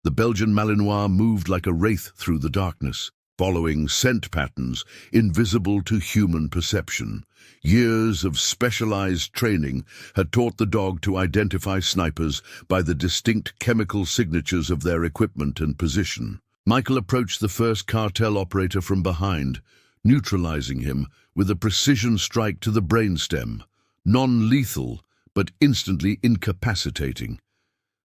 The Belgian Malinois moved like a wraith through the darkness, following scent patterns invisible to human perception. Years of specialized training had taught the dog to identify snipers by the distinct chemical signatures of their equipment and position. Michael approached the first cartel operator from behind, neutralizing him with a precision strike to the brainstem, non-lethal but instantly incapacitating.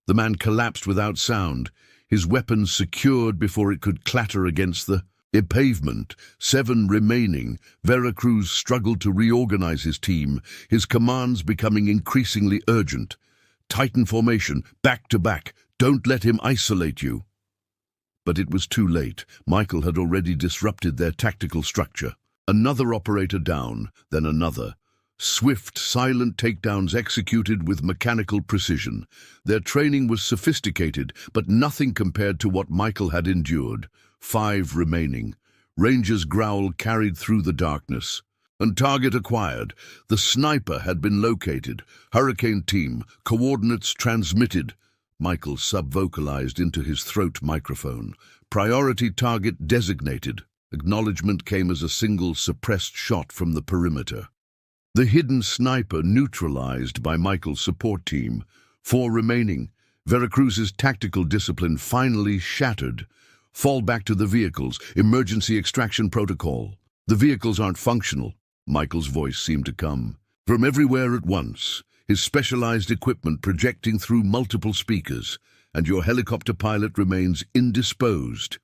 The man collapsed without sound, his weapon secured before it could clatter against the pavement. 7 remaining. Veracruz struggled to reorganize his team, his commands becoming increasingly urgent. Tighten formation, back to back. Don't let him isolate you. But it was too late. Michael had already disrupted their tactical structure. Another operator down, then another. Swift, silent takedowns executed with mechanical precision. Their training was sophisticated, but nothing compared to what Michael had endured. 5 remaining. Ranger's growl carried through the darkness. And target acquired. The sniper had been located. Hurricane team, coordinates transmitted. Michael sub-vocalized into his throat microphone. Priority target designated. Acknowledgement came as a single suppressed shot from the perimeter. The hidden sniper neutralized by Michael's support team. 4 remaining. Veracruz's tactical discipline finally shattered. Fall back to the vehicles. Emergency extraction protocol. The vehicles aren't functional. Michael's voice seemed to come from everywhere at once, his specialized equipment projecting through multiple speakers, and your helicopter pilot remains indisposed.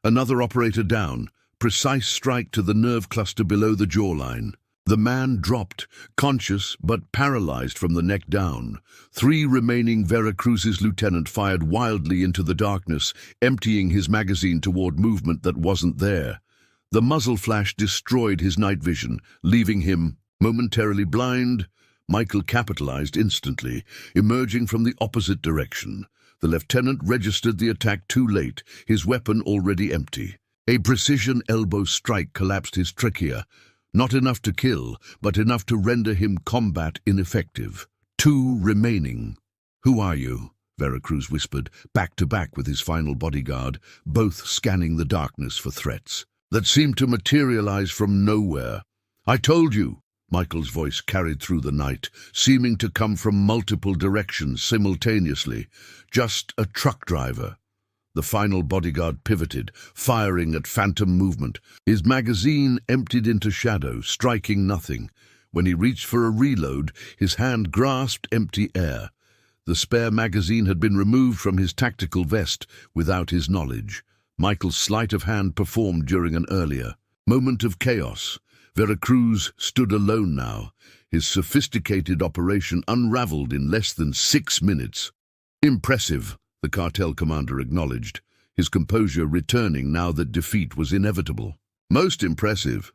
Another operator down. Precise strike to the nerve cluster below the jawline. The man dropped, conscious but paralyzed from the neck down. 3 remaining. Veracruz's lieutenant fired wildly into the darkness, emptying his magazine toward movement that wasn't there. The muzzle flash destroyed his night vision, leaving him momentarily blind. Michael capitalized instantly, emerging from the opposite direction. The lieutenant registered the attack too late, his weapon already empty. A precision elbow strike collapsed his trachea. Not enough to kill, but enough to render him combat ineffective. 2 remaining. "Who are you?" Veracruz whispered, back to back with his final bodyguard, both scanning the darkness for threats that seemed to materialize from nowhere. "I told you." Michael's voice carried through the night, seeming to come from multiple directions simultaneously. "Just a truck driver." The final bodyguard pivoted, firing at phantom movement. His magazine emptied into shadow, striking nothing. When he reached for a reload, his hand grasped empty air. The spare magazine had been removed from his tactical vest without his knowledge. Michael's sleight of hand performed during an earlier moment of chaos. Veracruz stood alone now, his sophisticated operation unraveled in less than 6 minutes. "Impressive," the cartel commander acknowledged, his composure returning now that defeat was inevitable. "Most impressive."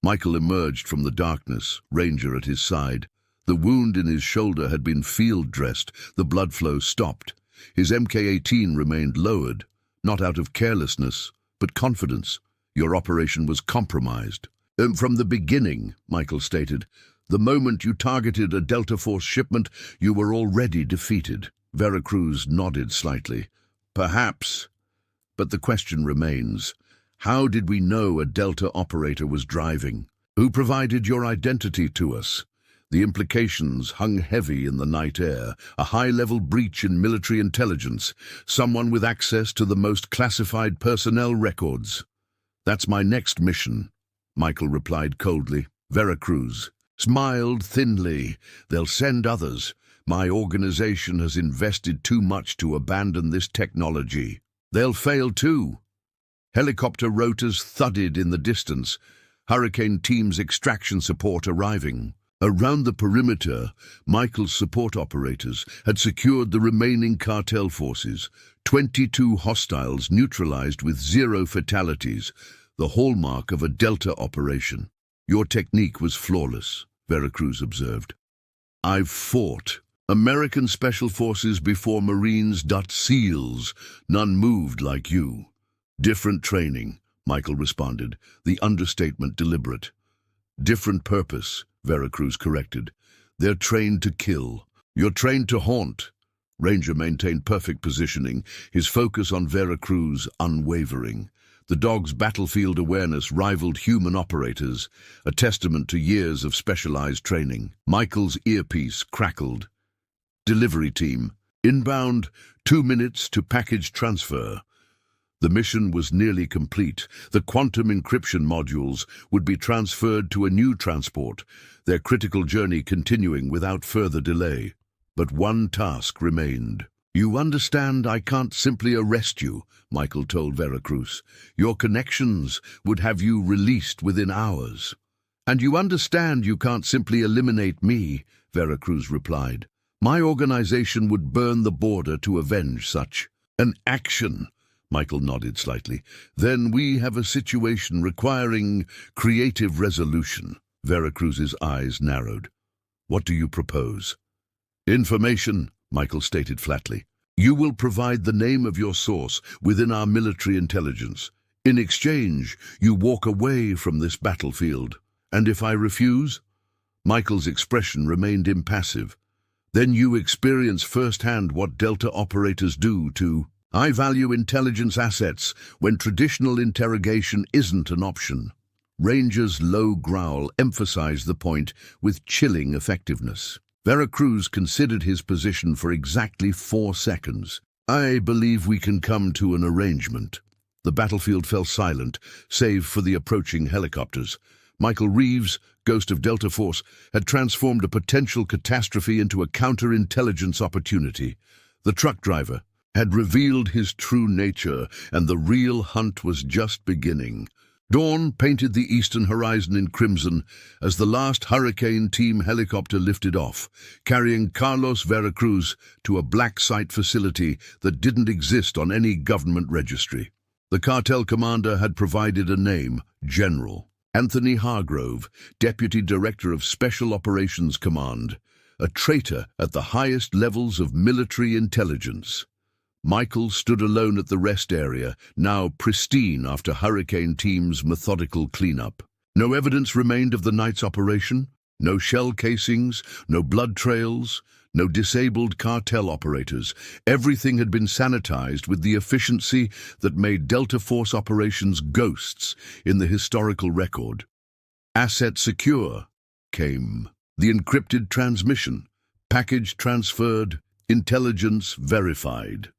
Michael emerged from the darkness, Ranger at his side. The wound in his shoulder had been field-dressed, the blood flow stopped. His MK-18 remained lowered, not out of carelessness, but confidence. "Your operation was compromised." From the beginning," Michael stated. "The moment you targeted a Delta Force shipment, you were already defeated." Veracruz nodded slightly. "Perhaps. But the question remains. How did we know a Delta operator was driving? Who provided your identity to us?" The implications hung heavy in the night air. A high-level breach in military intelligence. Someone with access to the most classified personnel records. "That's my next mission," Michael replied coldly. Veracruz smiled thinly. "They'll send others. My organization has invested too much to abandon this technology." "They'll fail too." Helicopter rotors thudded in the distance. Hurricane team's extraction support arriving. Around the perimeter, Michael's support operators had secured the remaining cartel forces. 22 hostiles neutralized with 0 fatalities, the hallmark of a Delta operation. "Your technique was flawless," Veracruz observed. "I've fought American Special Forces before Marines. SEALs. None moved like you." "Different training," Michael responded, the understatement deliberate. "Different purpose," Veracruz corrected. "They're trained to kill. You're trained to haunt." Ranger maintained perfect positioning, his focus on Veracruz unwavering. The dog's battlefield awareness rivaled human operators, a testament to years of specialized training. Michael's earpiece crackled. Delivery team. Inbound, 2 minutes to package transfer. The mission was nearly complete. The quantum encryption modules would be transferred to a new transport, their critical journey continuing without further delay. But one task remained. "You understand I can't simply arrest you," Michael told Veracruz. "Your connections would have you released within hours." "And you understand you can't simply eliminate me," Veracruz replied. "My organization would burn the border to avenge such an action." Michael nodded slightly. "Then we have a situation requiring creative resolution." Veracruz's eyes narrowed. "What do you propose?" "Information," Michael stated flatly. "You will provide the name of your source within our military intelligence. In exchange, you walk away from this battlefield. And if I refuse?" Michael's expression remained impassive. "Then you experience firsthand what Delta operators do to... I value intelligence assets when traditional interrogation isn't an option." Ranger's low growl emphasized the point with chilling effectiveness. Veracruz considered his position for exactly 4 seconds. "I believe we can come to an arrangement." The battlefield fell silent, save for the approaching helicopters. Michael Reeves, Ghost of Delta Force, had transformed a potential catastrophe into a counterintelligence opportunity. The truck driver had revealed his true nature, and the real hunt was just beginning. Dawn painted the eastern horizon in crimson as the last Hurricane Team helicopter lifted off, carrying Carlos Veracruz to a black site facility that didn't exist on any government registry. The cartel commander had provided a name, General Anthony Hargrove, Deputy Director of Special Operations Command, a traitor at the highest levels of military intelligence. Michael stood alone at the rest area, now pristine after Hurricane Team's methodical cleanup. No evidence remained of the night's operation, no shell casings, no blood trails, no disabled cartel operators. Everything had been sanitized with the efficiency that made Delta Force operations ghosts in the historical record. "Asset secure," came. The encrypted transmission. Package transferred. Intelligence verified.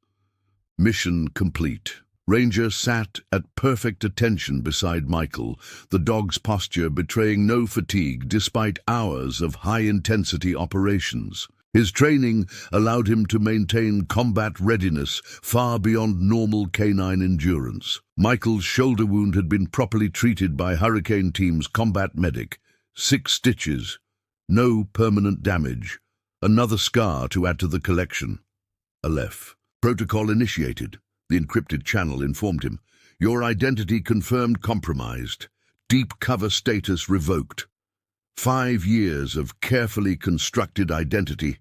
Mission complete. Ranger sat at perfect attention beside Michael, the dog's posture betraying no fatigue despite hours of high-intensity operations. His training allowed him to maintain combat readiness far beyond normal canine endurance. Michael's shoulder wound had been properly treated by Hurricane Team's combat medic. 6 stitches. No permanent damage. Another scar to add to the collection. Aleph. "Protocol initiated," the encrypted channel informed him. "Your identity confirmed compromised. Deep cover status revoked. 5 years of carefully constructed identity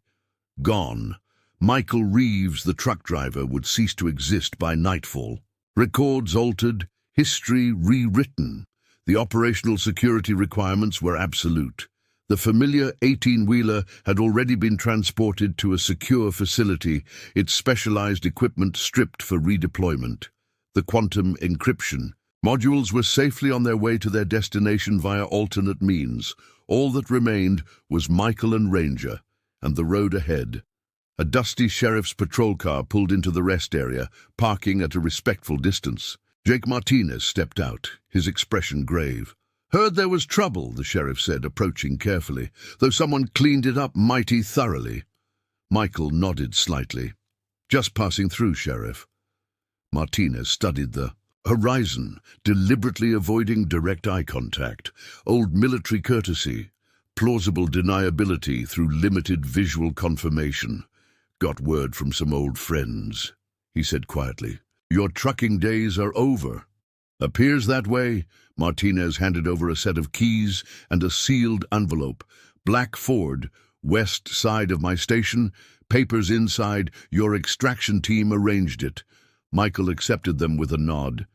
gone. Michael Reeves, the truck driver, would cease to exist by nightfall. Records altered, history rewritten. The operational security requirements were absolute. The familiar 18-wheeler had already been transported to a secure facility, its specialized equipment stripped for redeployment. The quantum encryption modules were safely on their way to their destination via alternate means. All that remained was Michael and Ranger, and the road ahead. A dusty sheriff's patrol car pulled into the rest area, parking at a respectful distance. Jake Martinez stepped out, his expression grave. "Heard there was trouble," the sheriff said, approaching carefully, "though someone cleaned it up mighty thoroughly." Michael nodded slightly. "Just passing through, Sheriff." Martinez studied the horizon, deliberately avoiding direct eye contact. Old military courtesy, plausible deniability through limited visual confirmation. "Got word from some old friends," he said quietly. "Your trucking days are over." "Appears that way." Martinez handed over a set of keys and a sealed envelope. "Black Ford, west side of my station, papers inside, your extraction team arranged it." Michael accepted them with a nod.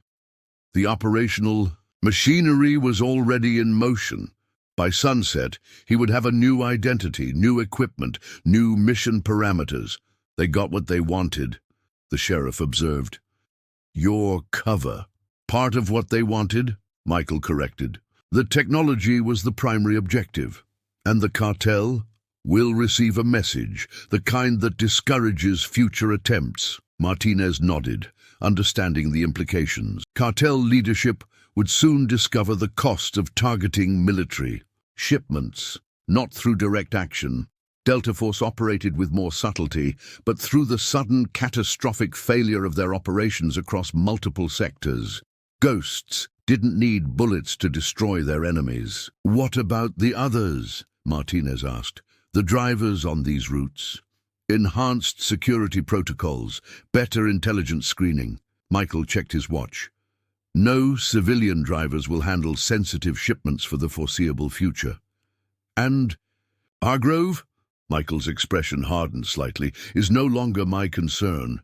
The operational machinery was already in motion. By sunset, he would have a new identity, new equipment, new mission parameters. They got what they wanted, the sheriff observed. Your cover. Part of what they wanted, Michael corrected. The technology was the primary objective, and the cartel will receive a message, the kind that discourages future attempts. Martinez nodded, understanding the implications. Cartel leadership would soon discover the cost of targeting military shipments, not through direct action. Delta Force operated with more subtlety, but through the sudden catastrophic failure of their operations across multiple sectors. Ghosts didn't need bullets to destroy their enemies. What about the others? Martinez asked. The drivers on these routes. Enhanced security protocols, better intelligence screening. Michael checked his watch. No civilian drivers will handle sensitive shipments for the foreseeable future. And Hargrove? Michael's expression hardened slightly. Is no longer my concern.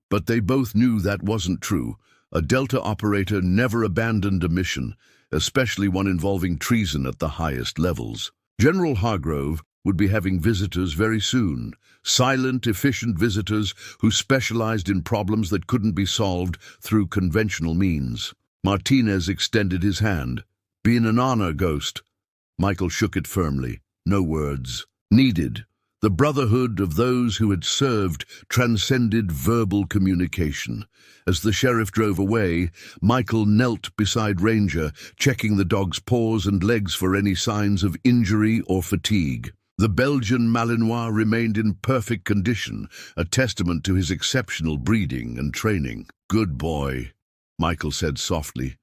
But they both knew that wasn't true. A Delta operator never abandoned a mission, especially one involving treason at the highest levels. General Hargrove would be having visitors very soon. Silent, efficient visitors who specialized in problems that couldn't be solved through conventional means. Martinez extended his hand. Been an honor, Ghost. Michael shook it firmly. No words needed. The brotherhood of those who had served transcended verbal communication. As the sheriff drove away, Michael knelt beside Ranger, checking the dog's paws and legs for any signs of injury or fatigue. The Belgian Malinois remained in perfect condition, a testament to his exceptional breeding and training. Good boy, Michael said softly,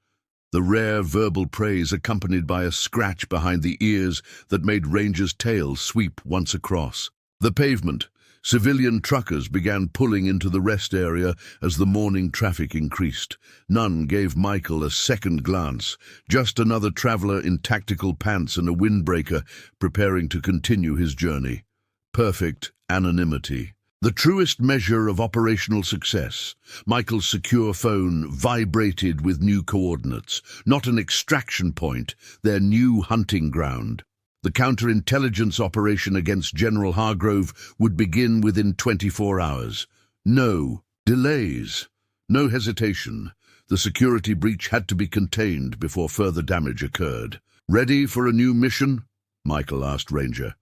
the rare verbal praise accompanied by a scratch behind the ears that made Ranger's tail sweep once across. The pavement. Civilian truckers began pulling into the rest area as the morning traffic increased. None gave Michael a second glance, just another traveler in tactical pants and a windbreaker preparing to continue his journey. Perfect anonymity. The truest measure of operational success. Michael's secure phone vibrated with new coordinates, not an extraction point, their new hunting ground. The counterintelligence operation against General Hargrove would begin within 24 hours. No delays, no hesitation. The security breach had to be contained before further damage occurred. Ready for a new mission? Michael asked Ranger.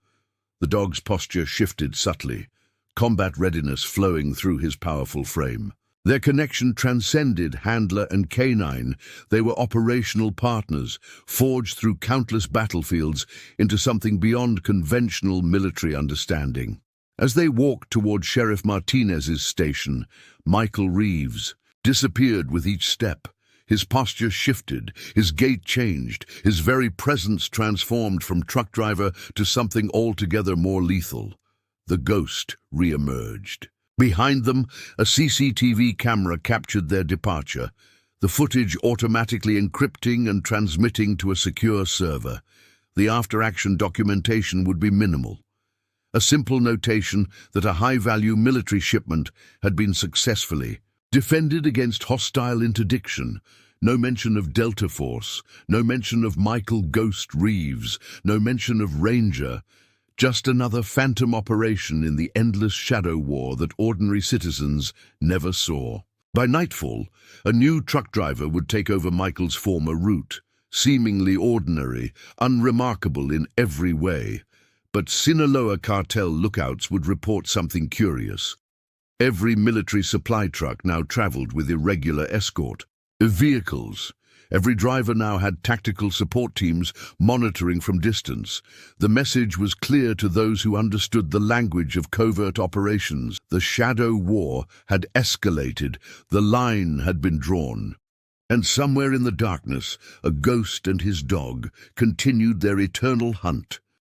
The dog's posture shifted subtly, combat readiness flowing through his powerful frame. Their connection transcended handler and canine. They were operational partners, forged through countless battlefields into something beyond conventional military understanding. As they walked toward Sheriff Martinez's station, Michael Reeves disappeared with each step. His posture shifted, his gait changed, his very presence transformed from truck driver to something altogether more lethal. The ghost re-emerged. Behind them, a CCTV camera captured their departure, the footage automatically encrypting and transmitting to a secure server. The after-action documentation would be minimal. A simple notation that a high-value military shipment had been successfully defended against hostile interdiction. No mention of Delta Force, no mention of Michael Ghost Reeves, no mention of Ranger. Just another phantom operation in the endless shadow war that ordinary citizens never saw. By nightfall, a new truck driver would take over Michael's former route, seemingly ordinary, unremarkable in every way. But Sinaloa cartel lookouts would report something curious. Every military supply truck now traveled with irregular escort. Vehicles. Every driver now had tactical support teams monitoring from distance. The message was clear to those who understood the language of covert operations. The shadow war had escalated. The line had been drawn. And somewhere in the darkness, a ghost and his dog continued their eternal hunt.